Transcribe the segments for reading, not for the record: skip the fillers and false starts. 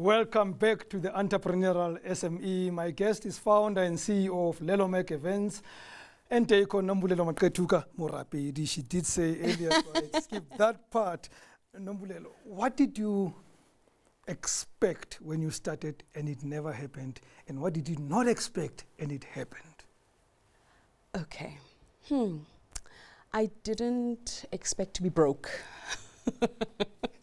Welcome back to the Entrepreneurial SME. My guest is founder and CEO of LeloMaq Events and Decor, Nombulelo Maqetuka Morapedi. She did say earlier, so I skipped that part. Nombulelo, what did you expect when you started and it never happened? And what did you not expect and it happened? Okay. I didn't expect to be broke.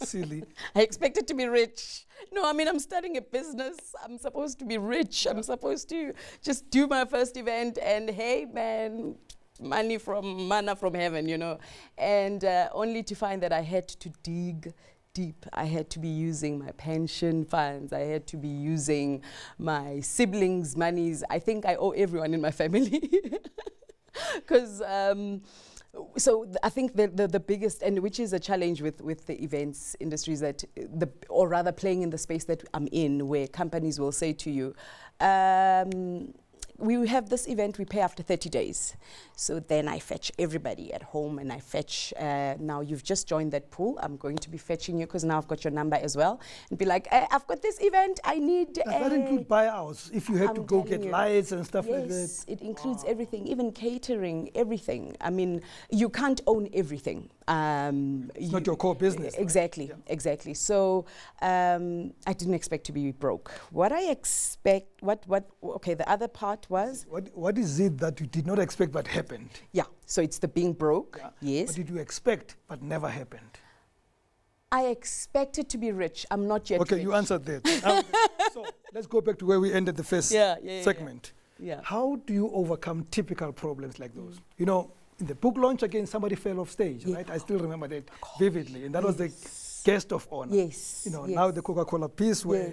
Silly. I expected to be rich. No, I mean, I'm starting a business. I'm supposed to be rich. I'm supposed to just do my first event and, hey, man, manna from heaven, you know. And only to find that I had to dig deep. I had to be using my pension funds. I had to be using my siblings' monies. I think I owe everyone in my family. Because so I think the biggest, and which is a challenge with the events industry, is that or rather playing in the space that I'm in, where companies will say to you, we have this event, we pay after 30 days. So then I fetch everybody at home and I fetch, now you've just joined that pool, I'm going to be fetching you because now I've got your number as well. And be like, I've got this event, I need... Does that include buyouts? If you had to go get lights and stuff like that? Yes, it includes everything, even catering, everything. I mean, you can't own everything. It's not your core business. Exactly, right? Yeah. Exactly. So I didn't expect to be broke. What I expect, okay, the other part was... What is it that you did not expect but happened? Yeah, so it's the being broke, yes. What did you expect but never happened? I expected to be rich. I'm not yet rich. Okay, you answered that. So let's go back to where we ended the first segment. Yeah. How do you overcome typical problems like those? You know, in the book launch again, somebody fell off stage, right? I still remember that vividly, and that was the guest of honor. Yes. You know, now the Coca-Cola piece where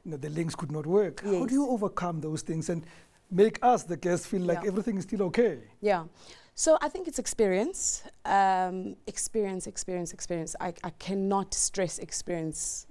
you know the links could not work. Yes. How do you overcome those things and make us, the guests, feel like everything is still okay? Yeah. So I think it's experience. Experience. I cannot stress experience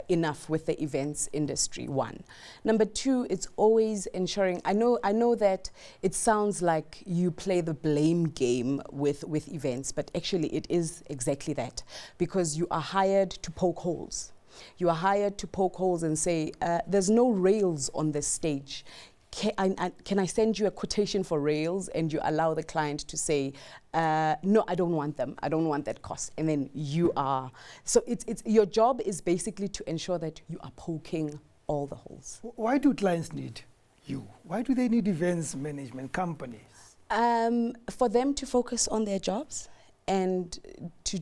enough with the events industry, one. Number two, it's always ensuring, I know that it sounds like you play the blame game with events, but actually it is exactly that, because you are hired to poke holes. You are hired to poke holes and say, there's no rails on this stage. Can I send you a quotation for rails? And you allow the client to say, no, I don't want them. I don't want that cost. And then you are. So it's your job is basically to ensure that you are poking all the holes. Why do clients need you? Why do they need events management companies? For them to focus on their jobs and to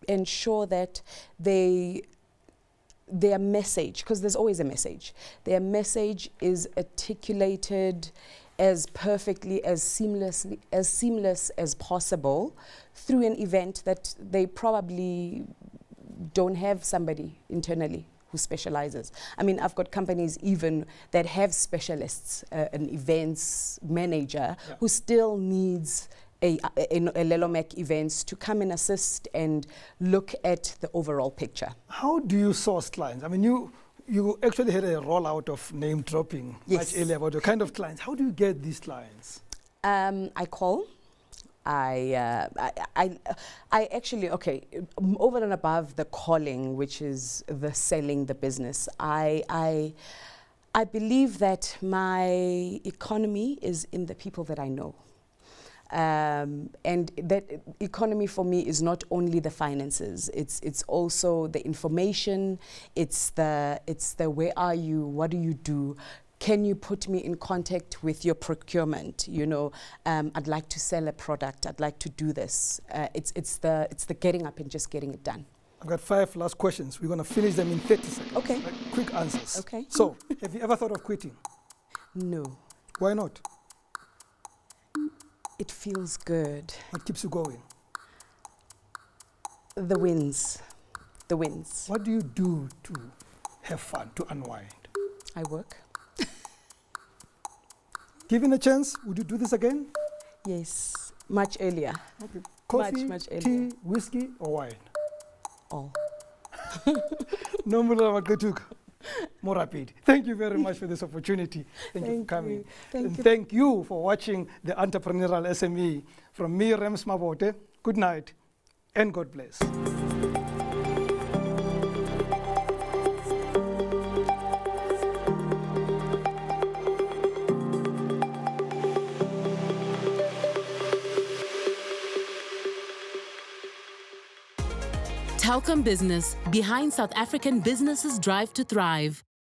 ensure that their message, because there's always a message, their message is articulated as perfectly, as seamless as possible through an event that they probably don't have somebody internally who specializes. I mean, I've got companies even that have specialists, an events manager who still needs a LeloMaq events to come and assist and look at the overall picture. How do you source clients? I mean, you actually had a rollout of name dropping much earlier about the kind of clients. How do you get these clients? I call. I actually, okay, over and above the calling, which is the selling the business, I believe that my economy is in the people that I know. And that economy for me is not only the finances, it's also the information, it's the where are you, what do you do, can you put me in contact with your procurement, you know, I'd like to sell a product, I'd like to do this. It's the getting up and just getting it done. I've got 5 last questions. We're going to finish them in 30 seconds. Okay. Like quick answers. Okay. So, have you ever thought of quitting? No. Why not? It feels good. What keeps you going? The wins. The wins. What do you do to have fun, to unwind? I work. Given a chance, would you do this again? Yes, much earlier. Okay. Coffee, much earlier. tea, whiskey, or wine? All. Nombulelo Maqetuka Morapedi. Thank you very much for this opportunity. Thank you for coming. Thank you for watching the Entrepreneurial SME. From me, Rams Mabote, good night and God bless. Telkom Business, behind South African businesses' drive to thrive.